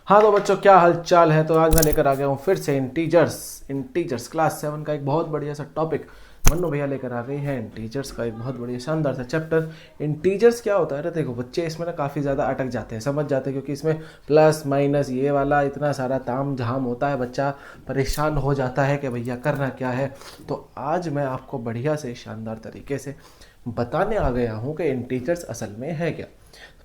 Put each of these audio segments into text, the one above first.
हाँ तो बच्चों, क्या हाल चाल है। तो आज मैं लेकर आ गया हूँ फिर से इंटीजर्स क्लास 7 का एक बहुत बढ़िया सा टॉपिक। मन्नू भैया लेकर आ गए हैं इंटीजर्स का एक बहुत बढ़िया शानदार सा चैप्टर। इंटीजर्स क्या होता है ना, देखो बच्चे इसमें ना काफ़ी ज़्यादा अटक जाते हैं, समझ जाते हैं, क्योंकि इसमें प्लस माइनस ये वाला इतना सारा ताम झाम होता है, बच्चा परेशान हो जाता है कि भैया करना क्या है। तो आज मैं आपको बढ़िया से शानदार तरीके से बताने आ गया हूँ कि इंटीजर्स असल में है क्या।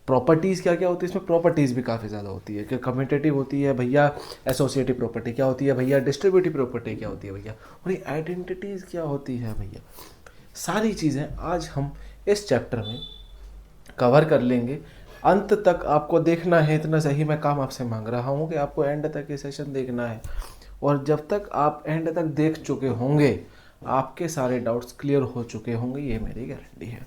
प्रॉपर्टीज़ क्या क्या होती है इसमें, प्रॉपर्टीज़ भी काफ़ी ज़्यादा होती है कि कम्यूटेटिव होती है भैया, एसोसिएटिव प्रॉपर्टी क्या होती है भैया, डिस्ट्रीब्यूटिव प्रॉपर्टी क्या होती है भैया, और ये आइडेंटिटीज़ क्या होती है भैया। सारी चीज़ें आज हम इस चैप्टर में कवर कर लेंगे। अंत तक आपको देखना है, इतना सही मैं काम आपसे मांग रहा हूँ कि आपको एंड तक ये सेशन देखना है। और जब तक आप एंड तक देख चुके होंगे आपके सारे डाउट्स क्लियर हो चुके होंगे, ये मेरी गारंटी है।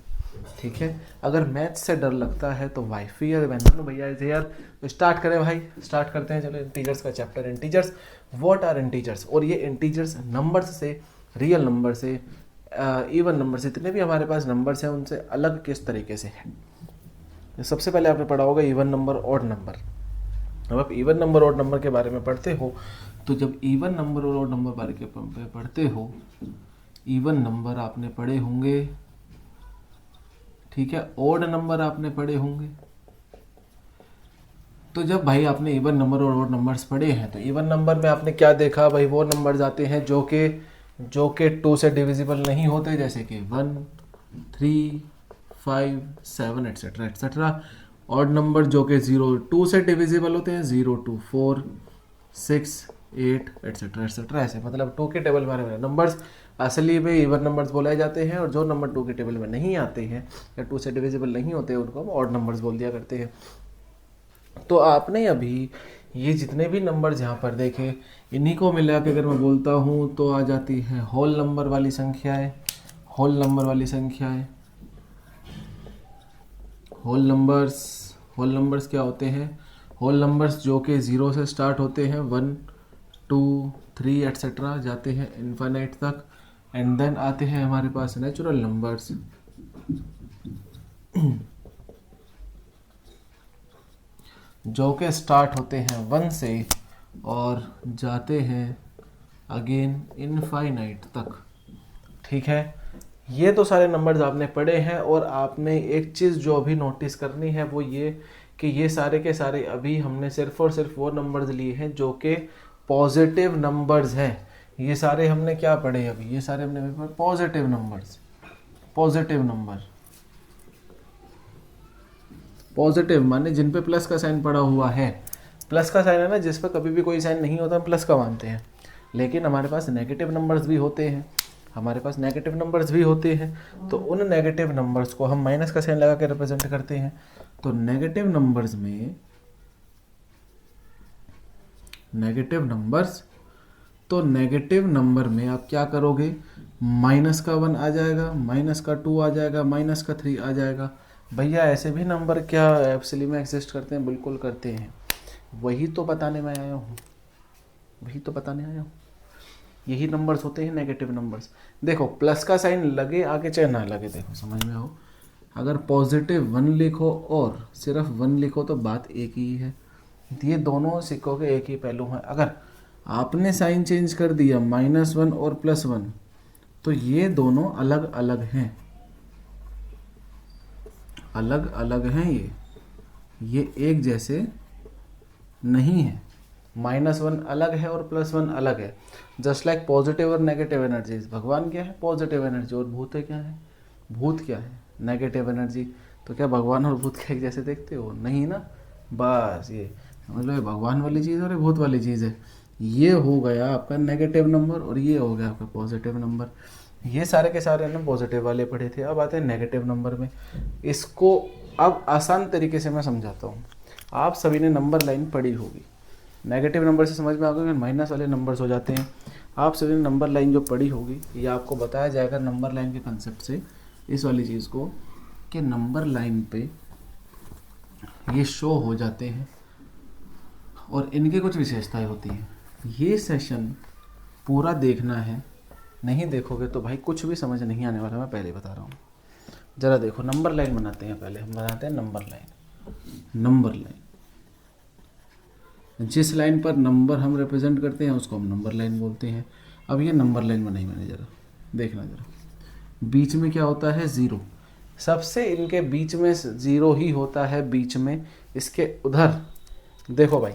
ठीक है, अगर मैथ्स से डर लगता है तो वाईफाई या मन्नू भैया इज हियर। तो स्टार्ट करें भाई, स्टार्ट करते हैं। चलो इंटीजर्स का chapter, integers what are integers. और ये इंटीजर्स नंबर्स से, रियल नंबर से, इवन नंबर से, जितने भी हमारे पास नंबर्स हैं उनसे अलग किस तरीके से है। सबसे पहले आपने पढ़ा होगा इवन नंबर, ऑड नंबर। अब आप इवन नंबर ऑड नंबर के बारे में पढ़ते हो, तो जब इवन नंबर और ऑड नंबर बारे के पढ़ते हो, इवन नंबर आपने पढ़े होंगे, ठीक है, ऑड नंबर आपने पढ़े होंगे। तो जब भाई आपने इवन नंबर और ऑड नंबर्स पढ़े हैं, तो इवन नंबर में आपने क्या देखा भाई, वो नंबर्स आते हैं जो के 2 से डिविजिबल नहीं होते, जैसे कि 1, 3, 5, 7 एट्सेट्रा एट्सेट्रा। ऑड नंबर जो कि 0, 2 से डिविजिबल होते हैं, 0 to 4, 6, 8 एट्सेट्रा एट्सेट्रा। ऐसे मतलब 2 के टेबल में नंबर्स असली में इवन नंबर्स बोले जाते हैं, और जो नंबर 2 के टेबल में नहीं आते हैं या 2 से डिविजिबल नहीं होते उनको हम ऑड नंबर्स बोल दिया करते हैं। तो आपने अभी ये जितने भी नंबर्स यहाँ पर देखे, इन्हीं को मिला के अगर मैं बोलता हूँ तो आ जाती है होल नंबर वाली संख्याएं। होल नंबर वाली संख्याएं, होल नंबर्स क्या होते हैं, होल नंबर्स जो कि 0 से स्टार्ट होते हैं, 1, 2, 3 एट्सेट्रा जाते हैं इनफाइनाइट तक। एंड देन आते हैं हमारे पास नेचुरल नंबर्स जो कि स्टार्ट होते हैं 1 से और जाते हैं अगेन इनफाइनाइट तक। ठीक है, ये तो सारे नंबर्स आपने पढ़े हैं। और आपने एक चीज़ जो अभी नोटिस करनी है वो ये कि ये सारे के सारे अभी हमने सिर्फ और सिर्फ वो नंबर्स लिए हैं जो कि पॉजिटिव नंबर्स हैं। ये सारे हमने क्या पढ़े अभी, ये सारे हमने positive numbers, positive number, positive माने जिन पे प्लस का साइन पड़ा हुआ है। प्लस का साइन है ना, जिस पर कभी भी कोई साइन नहीं होता हम प्लस का मानते हैं। लेकिन हमारे पास नेगेटिव नंबर्स भी होते हैं, हमारे पास नेगेटिव नंबर्स भी होते हैं। तो उन नेगेटिव नंबर्स को हम माइनस का साइन लगा के रिप्रेजेंट करते हैं। तो नेगेटिव नंबर्स में, नेगेटिव नंबर्स, तो नेगेटिव नंबर में आप क्या करोगे, माइनस का 1 आ जाएगा, माइनस का 2 आ जाएगा, माइनस का 3 आ जाएगा। भैया ऐसे भी नंबर क्या एक्चुअली में एग्जिस्ट करते हैं, बिल्कुल करते हैं। वही तो बताने में आया हूँ, वही तो बताने आया हूँ। यही नंबर्स होते हैं नेगेटिव नंबर्स। देखो प्लस का साइन लगे आगे चाहे ना लगे, देखो समझ में हो, अगर पॉजिटिव 1 लिखो और सिर्फ 1 लिखो तो बात एक ही है। ये दोनों सिक्कों के एक ही पहलू हैं। अगर आपने साइन चेंज कर दिया -1 और +1, तो ये दोनों अलग अलग हैं, अलग अलग हैं। ये एक जैसे नहीं है। -1 अलग है और +1 अलग है। जस्ट लाइक पॉजिटिव और नेगेटिव एनर्जीज। भगवान क्या है, पॉजिटिव एनर्जी, और भूत है क्या है, भूत क्या है, नेगेटिव एनर्जी। तो क्या भगवान और भूत क्या एक जैसे देखते हो, नहीं ना। बस ये समझ लो, ये भगवान वाली चीज़ और ये भूत वाली चीज़ है। ये हो गया आपका नेगेटिव नंबर और ये हो गया आपका पॉजिटिव नंबर। ये सारे के सारे ना पॉजिटिव वाले पढ़े थे। अब आते हैं नेगेटिव नंबर में। इसको अब आसान तरीके से मैं समझाता हूँ। आप सभी ने नंबर लाइन पढ़ी होगी, नेगेटिव नंबर से समझ में आ गया, माइनस वाले नंबर्स हो जाते हैं। आप सभी ने नंबर लाइन जो पढ़ी होगी, ये आपको बताया जाएगा नंबर लाइन के कंसेप्ट से, इस वाली चीज़ को, कि नंबर लाइन पे ये शो हो जाते हैं और इनकी कुछ विशेषताएं होती हैं। ये सेशन पूरा देखना है, नहीं देखोगे तो भाई कुछ भी समझ नहीं आने वाला, मैं पहले बता रहा हूँ। ज़रा देखो, नंबर लाइन बनाते हैं, पहले हम बनाते हैं नंबर लाइन। नंबर लाइन, जिस लाइन पर नंबर हम रिप्रेजेंट करते हैं उसको हम नंबर लाइन बोलते हैं। अब ये नंबर लाइन बनाई मैंने, ज़रा देखना ज़रा, बीच में क्या होता है, ज़ीरो। सबसे इनके बीच में ज़ीरो ही होता है बीच में। इसके उधर देखो भाई,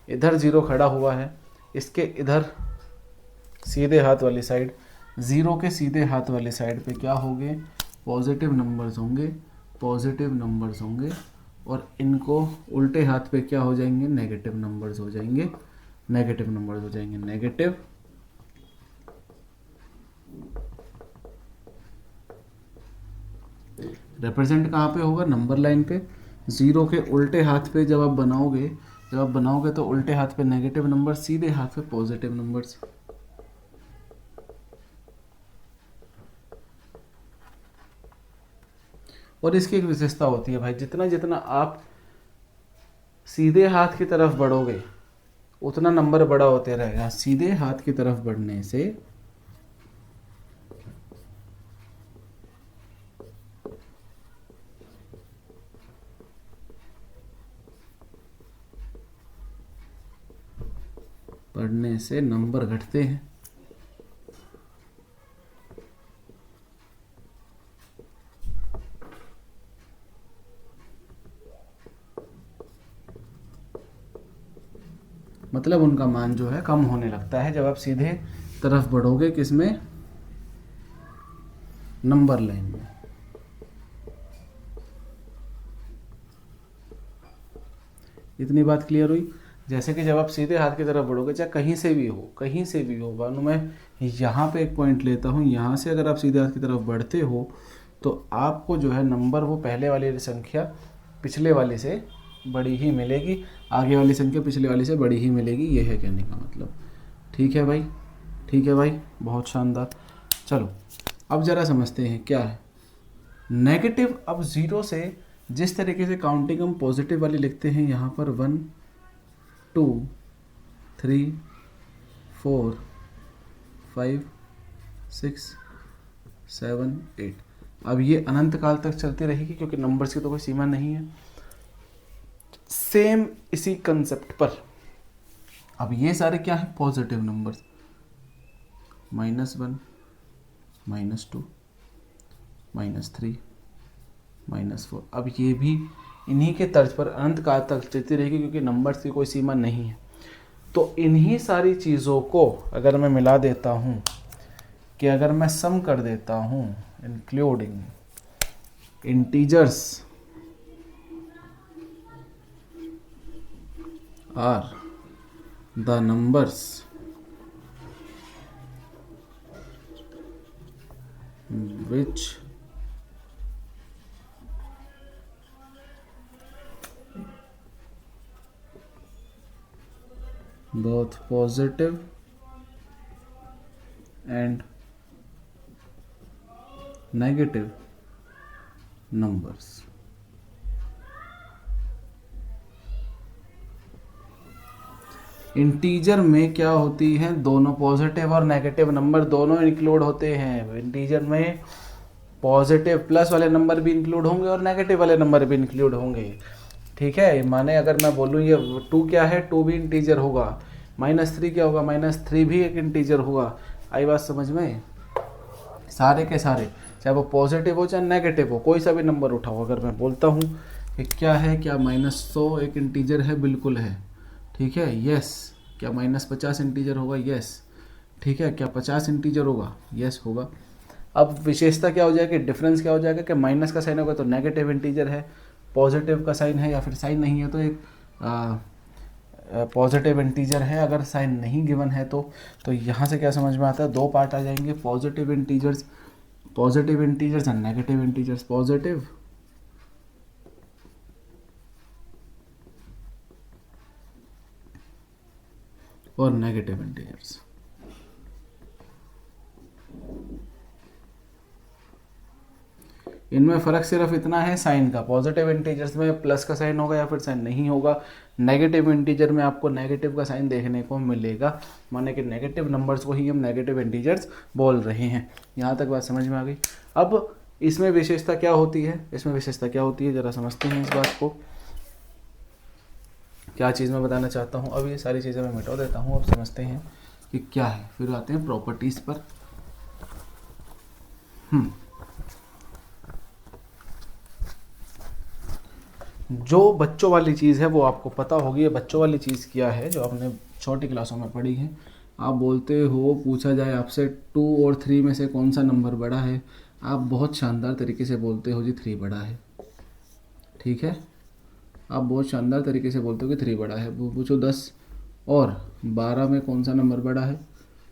इधर ज़ीरो खड़ा हुआ है, इसके इधर सीधे हाथ वाली साइड, ज़ीरो के सीधे हाथ वाली साइड पे क्या होंगे, पॉजिटिव नंबर्स होंगे, पॉजिटिव नंबर्स होंगे। और इनको उल्टे हाथ पे क्या हो जाएंगे, नेगेटिव नंबर्स हो जाएंगे, नेगेटिव नंबर्स हो जाएंगे, नेगेटिव। रिप्रेजेंट कहाँ पे होगा, नंबर लाइन पे। ज़ीरो के उल्टे हाथ पे जब आप बनाओगे तो उल्टे हाथ पे नेगेटिव नंबर, सीधे हाथ पे पॉजिटिव नंबर्स। और इसकी एक विशेषता होती है भाई, जितना जितना आप सीधे हाथ की तरफ बढ़ोगे उतना नंबर बड़ा होते रहेगा। सीधे हाथ की तरफ बढ़ने से नंबर घटते हैं। मतलब उनका मान जो है कम होने लगता है जब आप सीधे तरफ बढ़ोगे, किसमें, नंबर लाइन में। इतनी बात क्लियर हुई। जैसे कि जब आप सीधे हाथ की तरफ बढ़ोगे, चाहे कहीं से भी हो, मानो मैं यहाँ पे एक पॉइंट लेता हूँ, यहाँ से अगर आप सीधे हाथ की तरफ बढ़ते हो तो आपको जो है नंबर वो पहले वाली संख्या पिछले वाले से बड़ी ही मिलेगी, आगे वाली संख्या पिछले वाली से बड़ी ही मिलेगी। ये है कहने का मतलब। ठीक है भाई, ठीक है भाई, बहुत शानदार। चलो अब ज़रा समझते हैं क्या है नेगेटिव। अब ज़ीरो से जिस तरीके से काउंटिंग हम पॉजिटिव वाली लिखते हैं, यहाँ पर 1 2 3 4 5 6 7 8, अब ये अनंत काल तक चलती रहेगी क्योंकि नंबर्स की तो कोई सीमा नहीं है। सेम इसी कंसेप्ट पर अब ये सारे क्या है, पॉजिटिव नंबर्स, -1 -2 -3 -4। अब ये भी इन्हीं के तर्ज पर अनंत काल तक चलती रहेगी क्योंकि नंबर्स की कोई सीमा नहीं है। तो इन्हीं सारी चीज़ों को अगर मैं मिला देता हूँ, कि अगर मैं सम कर देता हूँ, including integers are the numbers which both positive and negative numbers। Integer में क्या होती है, दोनों पॉजिटिव और नेगेटिव नंबर दोनों इंक्लूड होते हैं। इंटीजर में पॉजिटिव प्लस वाले नंबर भी इंक्लूड होंगे और नेगेटिव वाले नंबर भी इंक्लूड होंगे। ठीक है, माने अगर मैं बोलूँ ये 2 क्या है, 2 भी इंटीजर होगा। -3 क्या होगा, -3 भी एक इंटीजर होगा। आई बात समझ में, सारे के सारे चाहे वो पॉजिटिव हो चाहे नेगेटिव हो, कोई सा भी नंबर उठाओ। अगर मैं बोलता हूँ कि क्या है, क्या -100 एक इंटीजर है, बिल्कुल है। ठीक है, यस। क्या -50 इंटीजर होगा, यस। ठीक है, क्या 50 इंटीजर होगा, यस होगा। अब विशेषता क्या हो जाएगी, डिफरेंस क्या हो जाएगा कि माइनस का साइन होगा तो नेगेटिव इंटीजर है, पॉजिटिव का साइन है या फिर साइन नहीं है तो एक पॉजिटिव इंटीजर है। अगर साइन नहीं गिवन है तो यहाँ से क्या समझ में आता है, 2 पार्ट आ जाएंगे, positive integers and negative integers, positive और नेगेटिव इंटीजर्स। इनमें फ़र्क सिर्फ इतना है साइन का, पॉजिटिव इंटीजर्स में प्लस का साइन होगा या फिर साइन नहीं होगा, नेगेटिव इंटीजर में आपको नेगेटिव का साइन देखने को मिलेगा। माने कि नेगेटिव नंबर्स को ही हम नेगेटिव इंटीजर्स बोल रहे हैं। यहाँ तक बात समझ में आ गई। अब इसमें विशेषता क्या होती है, ज़रा समझते हैं इस बात को क्या चीज़ मैं बताना चाहता हूँ। अब ये सारी चीज़ें मैं मिटा देता हूँ, अब समझते हैं कि क्या है, फिर आते हैं प्रॉपर्टीज़ पर। जो बच्चों वाली चीज़ है वो आपको पता होगी। ये बच्चों वाली चीज़ क्या है जो आपने छोटी क्लासों में पढ़ी है। आप बोलते हो, पूछा जाए आपसे 2 और 3 में से कौन सा नंबर बड़ा है, आप बहुत शानदार तरीके से बोलते हो जी 3 बड़ा है। ठीक है, आप बहुत शानदार तरीके से बोलते हो कि 3 बड़ा है। वो पूछो 10 और 12 में कौन सा नंबर बड़ा है,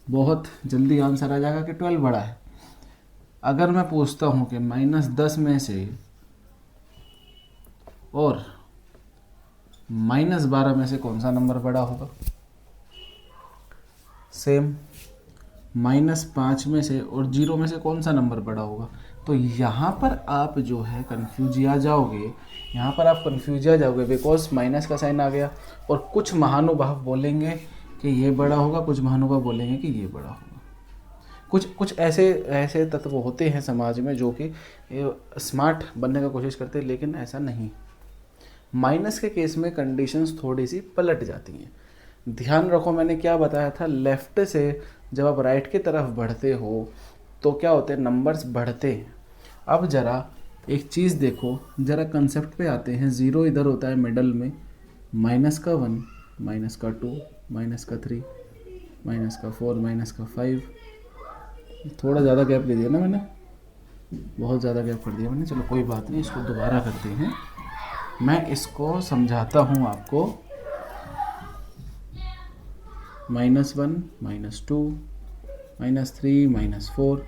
बहुत जल्दी आंसर आ जाएगा कि 12 बड़ा है। अगर मैं पूछता हूँ कि -10 में से और -12 में से कौन सा नंबर बड़ा होगा, सेम -5 में से और 0 में से कौन सा नंबर बड़ा होगा। तो यहाँ पर आप जो है कन्फ्यूज आ जाओगे, यहाँ पर आप कन्फ्यूज आ जाओगे बिकॉज माइनस का साइन आ गया। और कुछ महानुभाव बोलेंगे कि ये बड़ा होगा, कुछ महानुभाव बोलेंगे कि ये बड़ा होगा। कुछ ऐसे तत्व होते हैं समाज में जो कि स्मार्ट बनने का कोशिश करते हैं, लेकिन ऐसा नहीं। माइनस के केस में कंडीशंस थोड़ी सी पलट जाती हैं। ध्यान रखो, मैंने क्या बताया था, लेफ्ट से जब आप राइट की तरफ बढ़ते हो तो क्या होते हैं, नंबर्स बढ़ते हैं। अब ज़रा एक चीज़ देखो, ज़रा कंसेप्ट पे आते हैं। 0 इधर होता है मिडल में, -1, -2, -3, -4, -5। थोड़ा ज़्यादा गैप दे दिया ना मैंने, बहुत ज़्यादा गैप कर दिया मैंने। चलो कोई बात नहीं, इसको दोबारा करते हैं। मैं इसको समझाता हूँ आपको। -1, -2, -3, -4,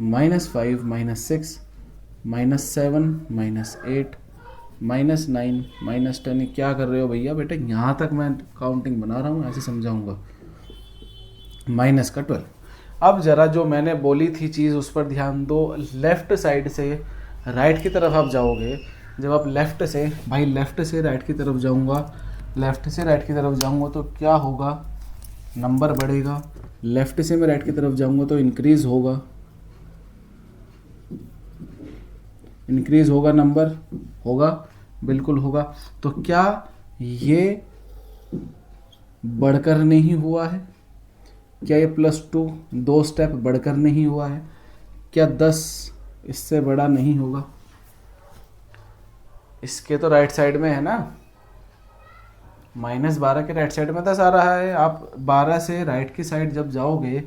-5, -6, -7, -8, -9, -10। क्या कर रहे हो भैया बेटे, यहाँ तक मैं काउंटिंग बना रहा हूँ, ऐसे समझाऊंगा। माइनस का 12। अब ज़रा जो मैंने बोली थी चीज़ उस पर ध्यान दो। लेफ़्ट साइड से राइट की तरफ आप जाओगे, जब आप लेफ़्ट से राइट की तरफ जाऊंगा, तो क्या होगा, नंबर बढ़ेगा। लेफ़्ट से मैं राइट की तरफ जाऊंगा तो इंक्रीज़ होगा, नंबर होगा, बिल्कुल होगा। तो क्या ये बढ़कर नहीं हुआ है? क्या ये +2 2 स्टेप बढ़कर नहीं हुआ है? क्या 10 इससे बड़ा नहीं होगा? इसके तो राइट साइड में है ना, -12 के राइट साइड में 10 आ रहा है। आप 12 से राइट की साइड जब जाओगे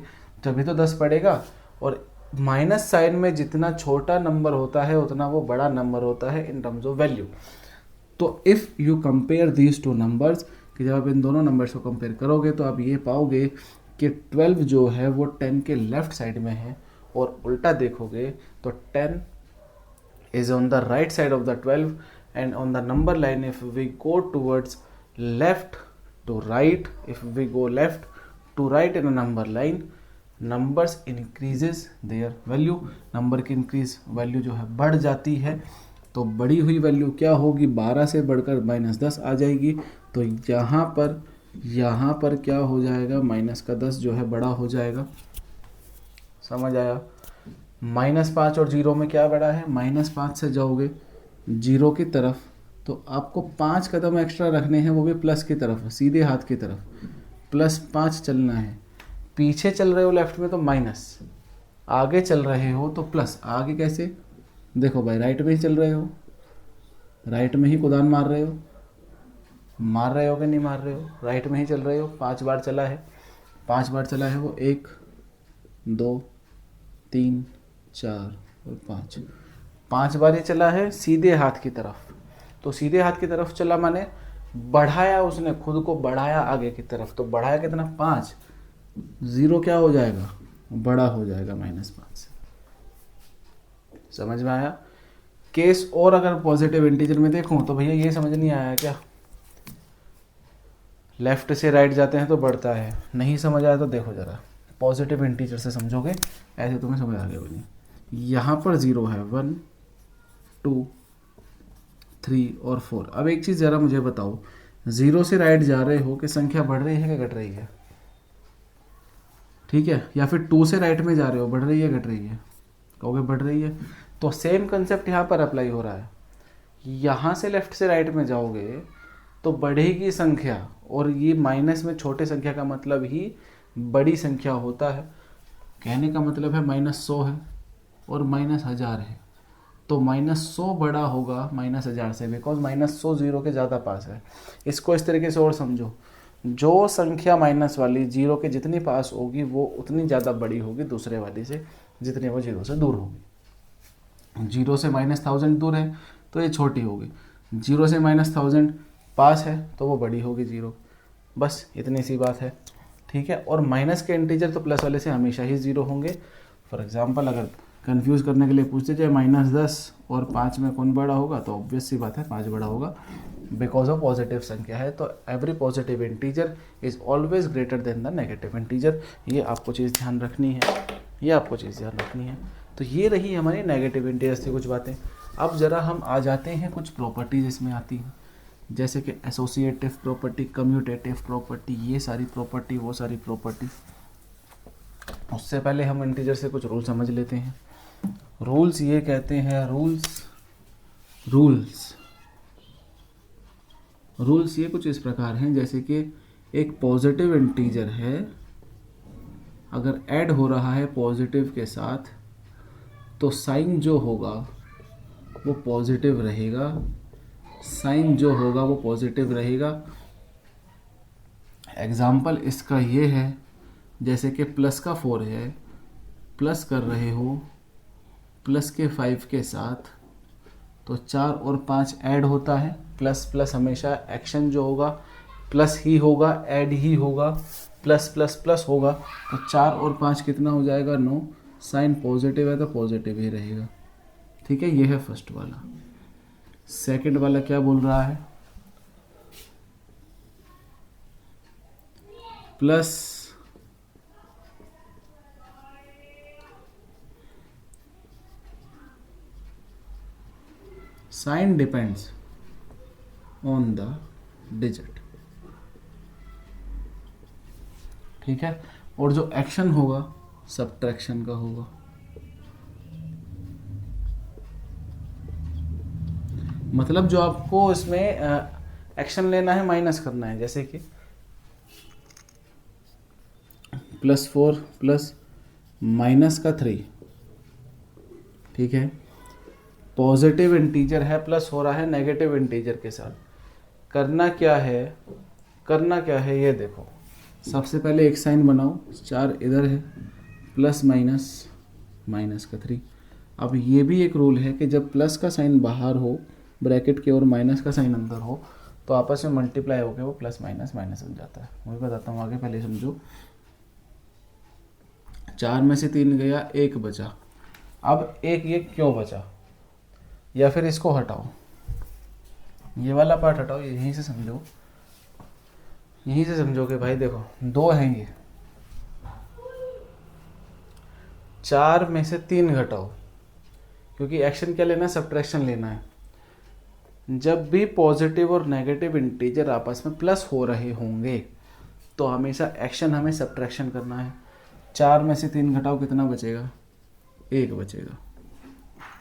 तभी तो 10 पड़ेगा। और माइनस साइन में जितना छोटा नंबर होता है उतना वो बड़ा नंबर होता है इन टर्म्स ऑफ वैल्यू। तो if you compare these two numbers, कि जब आप इन दोनों नंबर्स को कंपेयर करोगे तो आप ये पाओगे कि 12 जो है वो 10 के लेफ्ट साइड में है, और उल्टा देखोगे तो 10 is on the right side of the 12, and on the number line if we go towards left to right, if we go left to right in a number line, numbers increases their value, number की increase value जो है बढ़ जाती है। तो बढ़ी हुई value क्या होगी, 12 से बढ़कर -10 आ जाएगी। तो यहाँ पर क्या हो जाएगा, -10 जो है बड़ा हो जाएगा। समझ आया? -5 और 0 में क्या बड़ा है, -5 से जाओगे 0 की तरफ तो आपको 5 कदम एक्स्ट्रा रखने हैं, वो भी प्लस की तरफ, सीधे हाथ की तरफ +5 चलना है। पीछे चल रहे हो लेफ्ट में तो माइनस, आगे चल रहे हो तो प्लस। आगे कैसे, देखो भाई, राइट में ही चल रहे हो, राइट में ही कुदान मार रहे हो कि नहीं मार रहे हो, राइट में ही चल रहे हो। 5 बार चला है वो, 1 2 3 4 और 5 बार ये चला है सीधे हाथ की तरफ। तो सीधे हाथ की तरफ चला माने बढ़ाया, उसने खुद को बढ़ाया आगे की तरफ। तो बढ़ाया कितना, 5। 0 क्या हो जाएगा, बड़ा हो जाएगा -5 से। समझ में आया? केस और अगर पॉजिटिव इंटीजर में देखूं तो भैया ये समझ नहीं आया क्या, लेफ्ट से राइट जाते हैं तो बढ़ता है। नहीं समझ आया तो देखो ज़रा, पॉजिटिव इंटीजर से समझोगे, ऐसे तुम्हें समझ आ गया बनी। यहाँ पर 0 है, 1 2 3 और 4। अब एक चीज़ ज़रा मुझे बताओ, 0 से राइट जा रहे हो कि संख्या बढ़ रही है कि घट रही है? ठीक है, या फिर 2 से राइट में जा रहे हो, बढ़ रही है घट रही है? कहोगे बढ़ रही है। तो सेम कंसेप्ट यहाँ पर अप्लाई हो रहा है। यहाँ से लेफ्ट से राइट में जाओगे तो बढ़ेगी संख्या, और ये माइनस में छोटे संख्या का मतलब ही बड़ी संख्या होता है। कहने का मतलब है -100 है और -1000 है, तो -100 बड़ा होगा -1000 से, बिकॉज -100 जीरो के ज़्यादा पास है। इसको इस तरीके से और समझो, जो संख्या माइनस वाली जीरो के जितनी पास होगी वो उतनी ज़्यादा बड़ी होगी दूसरे वाली से, जितनी वो जीरो से दूर होगी। जीरो से -1000 दूर है तो ये छोटी होगी, जीरो से -1000 पास है तो वो बड़ी होगी जीरो। बस इतनी सी बात है, ठीक है। और माइनस के इंटीजर तो प्लस वाले से हमेशा ही जीरो होंगे। फॉर एग्जांपल अगर कंफ्यूज करने के लिए पूछते जाए -10 और 5 में कौन बड़ा होगा, तो ऑब्वियस सी बात है 5 बड़ा होगा, बिकॉज ऑफ पॉजिटिव संख्या है। तो every positive integer is always greater than the negative integer. ये आपको चीज़ ध्यान रखनी है, ये आपको चीज़ ध्यान रखनी है। तो ये रही हमारी नेगेटिव इंटीजर्स की कुछ बातें। अब ज़रा हम आ जाते हैं कुछ प्रॉपर्टीज़ इसमें आती हैं, जैसे कि एसोसिएटिव प्रॉपर्टी, कम्यूटेटिव प्रॉपर्टी, ये सारी प्रॉपर्टी, वो सारी प्रॉपर्टी। उससे पहले हम इंटीजर से कुछ रूल समझ लेते हैं। रूल्स ये कहते हैं, रूल्स ये कुछ इस प्रकार हैं, जैसे कि एक पॉजिटिव इंटीजर है, अगर ऐड हो रहा है पॉजिटिव के साथ तो साइन जो होगा वो पॉजिटिव रहेगा, साइन जो होगा वो पॉजिटिव रहेगा। एग्जाम्पल इसका ये है, जैसे कि प्लस का 4 है, प्लस कर रहे हो प्लस के 5 के साथ, तो 4 और 5 ऐड होता है। प्लस प्लस हमेशा एक्शन जो होगा प्लस ही होगा, ऐड ही होगा, प्लस प्लस प्लस होगा, तो 4 और 5 कितना हो जाएगा 9। साइन पॉजिटिव है तो पॉजिटिव ही रहेगा, ठीक है। ये है फर्स्ट वाला। सेकंड वाला क्या बोल रहा है, plus sign depends on the digit, ठीक है। और जो एक्शन होगा सब्ट्रैक्शन का होगा। मतलब जो आपको इसमें एक्शन लेना है, माइनस करना है, जैसे कि +4 प्लस -3, ठीक है। पॉजिटिव इंटीजर है, प्लस हो रहा है नेगेटिव इंटीजर के साथ। करना क्या है ये देखो। सबसे पहले एक साइन बनाओ, 4 इधर है, प्लस -3। अब ये भी एक रूल है कि जब प्लस का साइन बाहर हो ब्रैकेट के और माइनस का साइन अंदर हो, तो आपस में मल्टीप्लाई होकर वो प्लस माइनस माइनस बन जाता है। मैं बताता हूँ आगे, पहले समझो। 4 में से 3 गया, 1 बचा। अब ये क्यों बचा, या फिर इसको हटाओ, ये वाला पार्ट हटाओ, यहीं से समझो कि भाई देखो 2 हैं ये, 4 में से 3 घटाओ, क्योंकि एक्शन क्या लेना है, सब्ट्रैक्शन लेना है। जब भी पॉजिटिव और नेगेटिव इंटीजर आपस में प्लस हो रहे होंगे तो हमेशा एक्शन हमें सब्ट्रैक्शन करना है। 4 में से 3 घटाओ, कितना बचेगा, 1 बचेगा,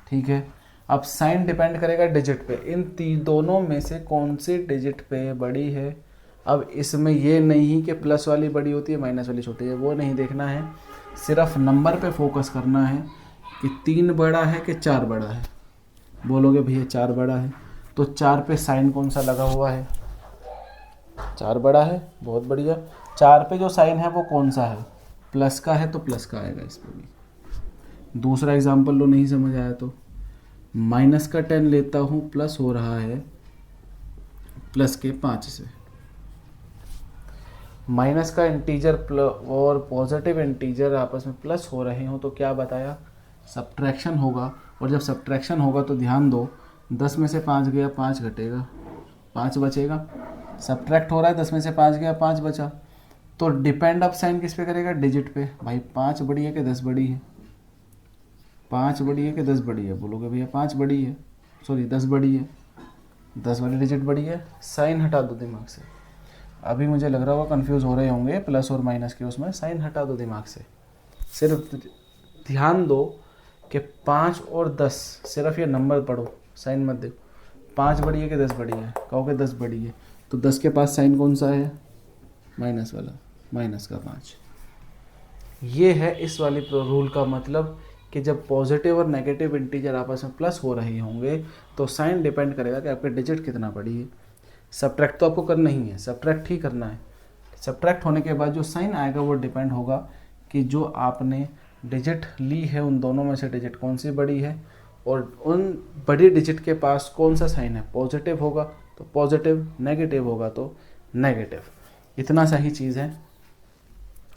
ठीक है। अब साइन डिपेंड करेगा डिजिट पे, इन दोनों में से कौन सी डिजिट पे बड़ी है। अब इसमें ये नहीं कि प्लस वाली बड़ी होती है माइनस वाली छोटी है, वो नहीं देखना है, सिर्फ नंबर पे फोकस करना है कि 3 बड़ा है कि 4 बड़ा है। बोलोगे भैया 4 बड़ा है, तो 4 पे साइन कौन सा लगा हुआ है, 4 बड़ा है, बहुत बढ़िया। 4 पे जो साइन है वो कौन सा है, प्लस का है, तो प्लस का आएगा इस पर भी। दूसरा एग्जाम्पल लो, नहीं समझ आया तो माइनस का 10 लेता हूँ, प्लस हो रहा है प्लस के 5 से। माइनस का इंटीजर और पॉजिटिव इंटीजर आपस में प्लस हो रहे हो तो क्या बताया, सब्ट्रैक्शन होगा। और जब सब्ट्रैक्शन होगा तो ध्यान दो, 10 में से 5 गया, 5 घटेगा, 5 बचेगा। सब्ट्रैक्ट हो रहा है, 10 में से 5 गया, 5 बचा। तो डिपेंड अब साइन किस पे करेगा, डिजिट पे। भाई 5 बड़ी है कि 10 बड़ी है, 5 बड़ी है कि 10 बड़ी है। बोलोगे भैया 5 बड़ी है, सॉरी 10 बड़ी है, 10 वाली डिजिट बड़ी है। साइन हटा दो दिमाग से। अभी मुझे लग रहा होगा कंफ्यूज हो रहे होंगे प्लस और माइनस के उसमें, साइन हटा दो दिमाग से। सिर्फ ध्यान दो कि 5 और 10, सिर्फ ये नंबर पढ़ो, साइन मत देखो। 5 बड़ी है कि 10 बड़ी है, कहोगे 10 बड़ी है। तो 10 के पास साइन कौन सा है, माइनस वाला, माइनस का 5। ये है इस वाली रूल का मतलब कि जब पॉजिटिव और नेगेटिव इंटीजर आपस में प्लस हो रहे होंगे तो साइन डिपेंड करेगा कि आपके डिजिट कितना बड़ी है। सब्ट्रैक्ट तो आपको करना ही है, सब्ट्रैक्ट ही करना है। सब्ट्रैक्ट होने के बाद जो साइन आएगा वो डिपेंड होगा कि जो आपने डिजिट ली है उन दोनों में से डिजिट कौन सी बड़ी है, और उन बड़ी डिजिट के पास कौन सा साइन है, पॉजिटिव होगा तो पॉजिटिव, नेगेटिव होगा तो नेगेटिव। इतना सा ही चीज़ है,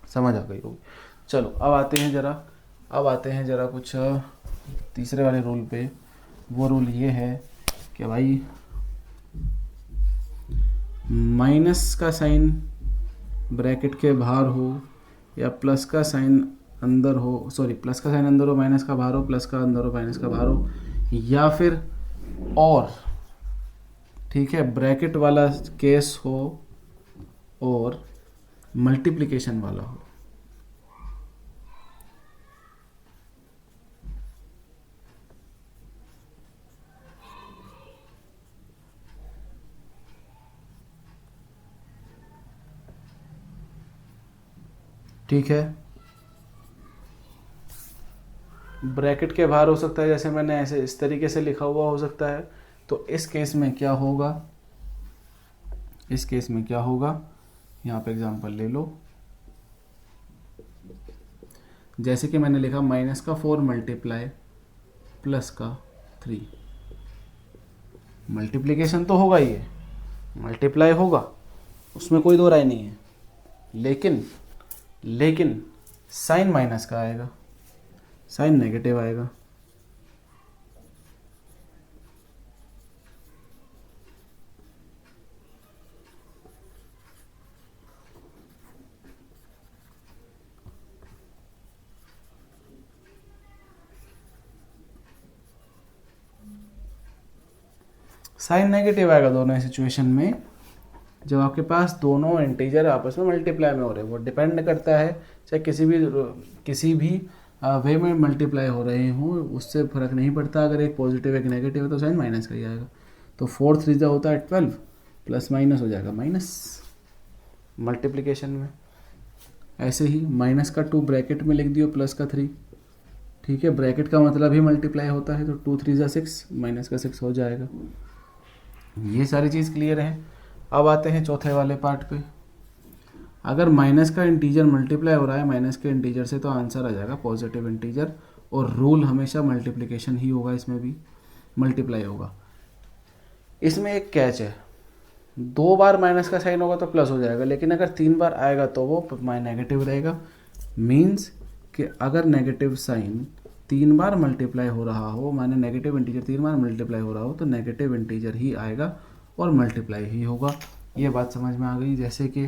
समझ आ गई होगी। चलो अब आते हैं जरा कुछ तीसरे वाले रूल पे। वो रूल ये है कि भाई माइनस का साइन ब्रैकेट के बाहर हो या प्लस का साइन अंदर हो, सॉरी प्लस का साइन अंदर हो माइनस का बाहर हो, प्लस का अंदर हो माइनस का बाहर हो, या फिर और, ठीक है, ब्रैकेट वाला केस हो और मल्टीप्लिकेशन वाला हो। ठीक है, ब्रैकेट के बाहर हो सकता है, जैसे मैंने ऐसे इस तरीके से लिखा हुआ हो सकता है। तो इस केस में क्या होगा, इस केस में क्या होगा, यहाँ पे एग्जांपल ले लो। जैसे कि मैंने लिखा माइनस का 4 मल्टीप्लाई प्लस का 3, मल्टीप्लिकेशन तो होगा ही है, मल्टीप्लाई होगा, उसमें कोई दो राय नहीं है, लेकिन साइन माइनस का आएगा, साइन नेगेटिव आएगा। साइन नेगेटिव आएगा दोनों सिचुएशन में जब आपके पास दोनों इंटीजर आपस में मल्टीप्लाई में हो रहे हैं। वो डिपेंड करता है चाहे किसी भी वे में मल्टीप्लाई हो रहे हों, उससे फ़र्क नहीं पड़ता। अगर एक पॉजिटिव एक नेगेटिव है तो साइन माइनस का ही आएगा। तो 4 3 होता है 12, प्लस माइनस हो जाएगा माइनस मल्टीप्लिकेशन में। ऐसे ही माइनस का 2 ब्रैकेट में लिख दियो प्लस का 3, ठीक है, ब्रैकेट का मतलब ही मल्टीप्लाई होता है, तो 2 3 6, माइनस का 6 हो जाएगा। ये सारी चीज़ क्लियर है। अब आते हैं चौथे वाले पार्ट पे। अगर माइनस का इंटीजर मल्टीप्लाई हो रहा है माइनस के इंटीजर से तो आंसर आ जाएगा पॉजिटिव इंटीजर, और रूल हमेशा मल्टीप्लिकेशन ही होगा, इसमें भी मल्टीप्लाई होगा। इसमें एक कैच है, 2 बार माइनस का साइन होगा तो प्लस हो जाएगा, लेकिन अगर 3 बार आएगा तो वो नेगेटिव रहेगा। मीन्स कि अगर नेगेटिव साइन 3 बार मल्टीप्लाई हो रहा हो, माने नेगेटिव इंटीजर 3 बार मल्टीप्लाई हो रहा हो, तो नेगेटिव इंटीजर ही आएगा और मल्टीप्लाई ही होगा। ये बात समझ में आ गई। जैसे कि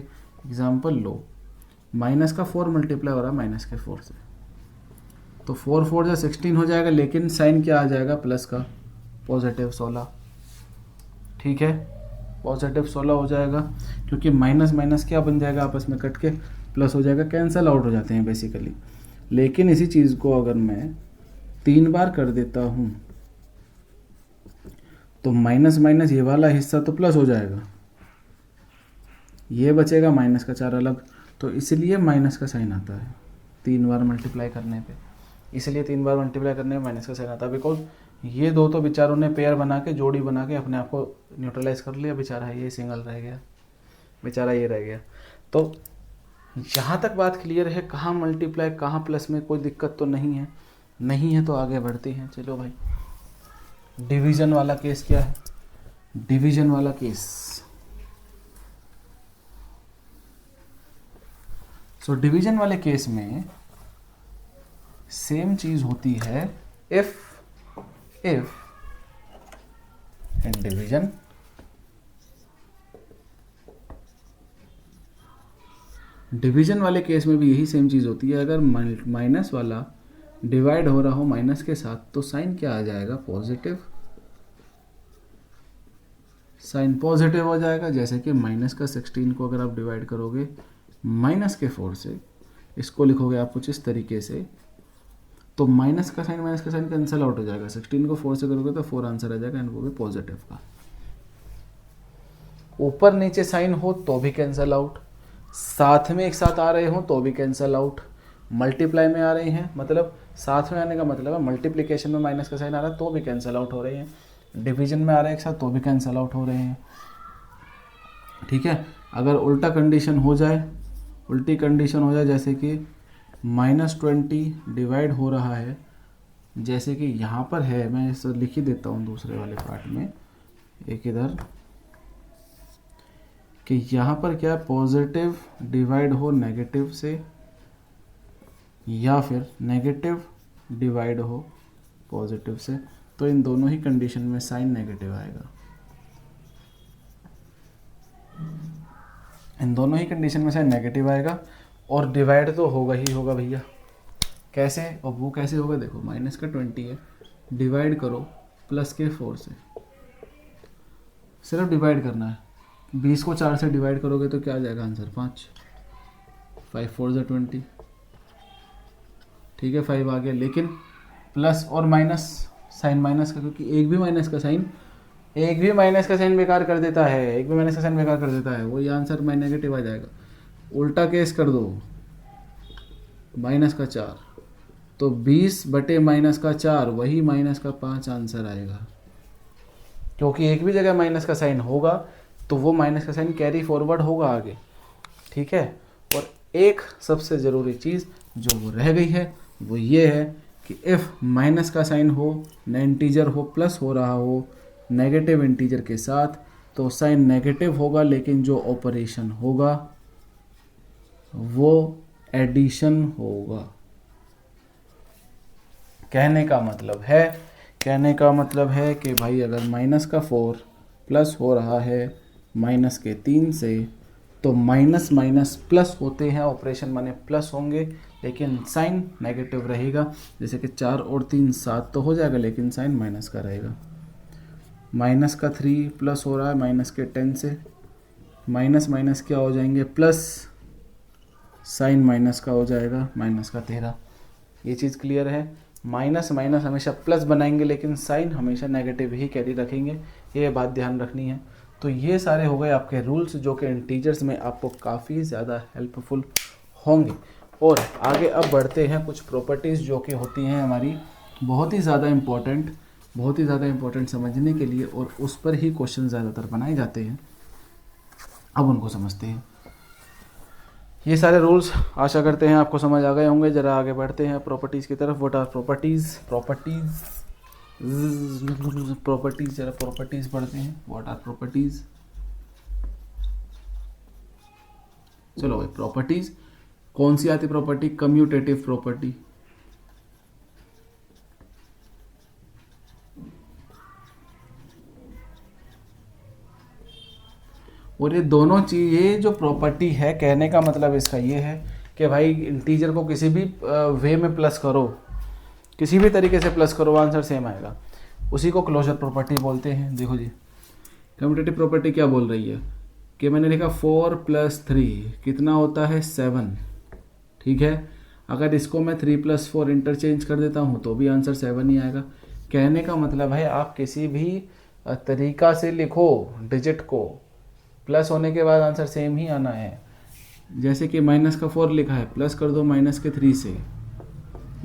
एग्जांपल लो, माइनस का 4 मल्टीप्लाई हो रहा है माइनस के 4 से, तो 4 4 जा 16 हो जाएगा, लेकिन साइन क्या आ जाएगा, प्लस का, पॉजिटिव 16। ठीक है, पॉजिटिव 16 हो जाएगा, क्योंकि माइनस माइनस क्या बन जाएगा, आपस में कट के प्लस हो जाएगा, कैंसिल आउट हो जाते हैं बेसिकली। लेकिन इसी चीज़ को अगर मैं 3 बार कर देता हूँ तो माइनस माइनस ये वाला हिस्सा तो प्लस हो जाएगा, ये बचेगा माइनस का 4 अलग, तो इसलिए माइनस का साइन आता है 3 बार मल्टीप्लाई करने पे। इसलिए 3 बार मल्टीप्लाई करने में माइनस का साइन आता है, बिकॉज ये दो तो बेचारों ने पेयर बना के, जोड़ी बना के अपने आप को न्यूट्रलाइज कर लिया, बेचारा ये सिंगल रह गया, बेचारा ये रह गया। तो जहाँ तक बात क्लियर है, कहाँ मल्टीप्लाई कहाँ प्लस में कोई दिक्कत तो नहीं है। नहीं है तो आगे बढ़ते हैं। चलो भाई, डिवीजन वाला केस क्या है, डिवीजन वाला केस। सो डिवीजन वाले केस में सेम चीज होती है, इफ इन डिवीजन डिवीजन वाले केस में भी यही सेम चीज होती है। अगर माइनस वाला डिवाइड हो रहा हो माइनस के साथ तो साइन क्या आ जाएगा, पॉजिटिव, साइन पॉजिटिव हो जाएगा। जैसे कि माइनस का 16 को अगर आप डिवाइड करोगे माइनस के 4 से, इसको लिखोगे आप कुछ इस तरीके से, तो माइनस का साइन कैंसिल आउट हो जाएगा। 16 को 4 से करोगे तो 4 आंसर आ जाएगा, एंड वो भी पॉजिटिव का। ऊपर नीचे साइन हो तो भी कैंसल आउट, साथ में एक साथ आ रहे हो तो भी कैंसल आउट, मल्टीप्लाई में आ रहे हैं मतलब साथ में आने का मतलब है मल्टीप्लिकेशन में माइनस का साइन आ रहा है तो भी कैंसल आउट हो रहे हैं, डिवीजन में आ रहे हैं एक साथ तो भी कैंसल आउट हो रहे हैं। ठीक है, अगर उल्टा कंडीशन हो जाए, उल्टी कंडीशन हो जाए जैसे कि -20 डिवाइड हो रहा है, जैसे कि यहाँ पर है, मैं इसे लिख ही देता हूँ दूसरे वाले पार्ट में एक इधर, कि यहाँ पर क्या पॉजिटिव डिवाइड हो नेगेटिव से या फिर नेगेटिव डिवाइड हो पॉजिटिव से, तो इन दोनों ही कंडीशन में साइन नेगेटिव आएगा। इन दोनों ही कंडीशन में साइन नेगेटिव आएगा और डिवाइड तो होगा ही होगा भैया। कैसे, और वो कैसे होगा देखो, -20 है, डिवाइड करो +4 से, सिर्फ डिवाइड करना है। 20 को 4 से डिवाइड करोगे तो क्या आ जाएगा आंसर 5, 5 4 ज़ा 20। ठीक है, 5 आ गया, लेकिन प्लस और माइनस, साइन माइनस का, क्योंकि एक भी माइनस का साइन बेकार कर देता है, एक भी माइनस का साइन बेकार कर देता है, वही आंसर में नेगेटिव आ जाएगा। उल्टा केस कर दो, -4, तो 20/-4 वही -5 आंसर आएगा, क्योंकि एक भी जगह माइनस का साइन होगा तो वो माइनस का साइन कैरी फॉरवर्ड होगा आगे। ठीक है, और एक सबसे ज़रूरी चीज़ जो वो रह गई है वो ये है कि इफ़ माइनस का साइन हो, न इंटीजर हो, प्लस हो रहा हो नेगेटिव इंटीजर के साथ, तो साइन नेगेटिव होगा, लेकिन जो ऑपरेशन होगा वो एडिशन होगा। कहने का मतलब है कि भाई अगर -4 प्लस हो रहा है -3 से, तो माइनस माइनस प्लस होते हैं, ऑपरेशन माने प्लस होंगे, लेकिन साइन नेगेटिव रहेगा। जैसे कि 4 और 3 7 तो हो जाएगा, लेकिन साइन माइनस का रहेगा। -3 प्लस हो रहा है -10 से, माइनस माइनस क्या हो जाएंगे प्लस, साइन माइनस का हो जाएगा -13। ये चीज़ क्लियर है, माइनस माइनस हमेशा प्लस बनाएंगे, लेकिन साइन हमेशा नेगेटिव ही कैरी रखेंगे, ये बात ध्यान रखनी है। तो ये सारे हो गए आपके रूल्स, जो कि इंटीजर्स में आपको काफ़ी ज़्यादा हेल्पफुल होंगे। और आगे अब बढ़ते हैं कुछ प्रॉपर्टीज़ जो कि होती हैं हमारी बहुत ही ज़्यादा इम्पोर्टेंट समझने के लिए, और उस पर ही क्वेश्चन ज़्यादातर बनाए जाते हैं। अब उनको समझते हैं। ये सारे रूल्स आशा करते हैं आपको समझ आ गए होंगे। ज़रा आगे बढ़ते हैं प्रॉपर्टीज़ की तरफ। व्हाट आर प्रॉपर्टीज़, ज़रा प्रॉपर्टीज़ पढ़ते हैं। व्हाट आर प्रॉपर्टीज़, चलो भाई प्रॉपर्टीज़ कौन सी आती प्रॉपर्टी, कम्यूटेटिव प्रॉपर्टी। और ये दोनों चीज़, ये जो प्रॉपर्टी है, कहने का मतलब इसका ये है कि भाई इंटीजर को किसी भी वे में प्लस करो, किसी भी तरीके से प्लस करो, आंसर सेम आएगा। उसी को क्लोजर प्रॉपर्टी बोलते हैं। देखो जी, कम्यूटेटिव प्रॉपर्टी क्या बोल रही है कि मैंने लिखा 4 + 3 कितना होता है 7। ठीक है, अगर इसको मैं 3 + 4 इंटरचेंज कर देता हूँ तो भी आंसर 7 ही आएगा। कहने का मतलब है आप किसी भी तरीका से लिखो डिजिट को, प्लस होने के बाद आंसर सेम ही आना है। जैसे कि -4 लिखा है, प्लस कर दो -3 से,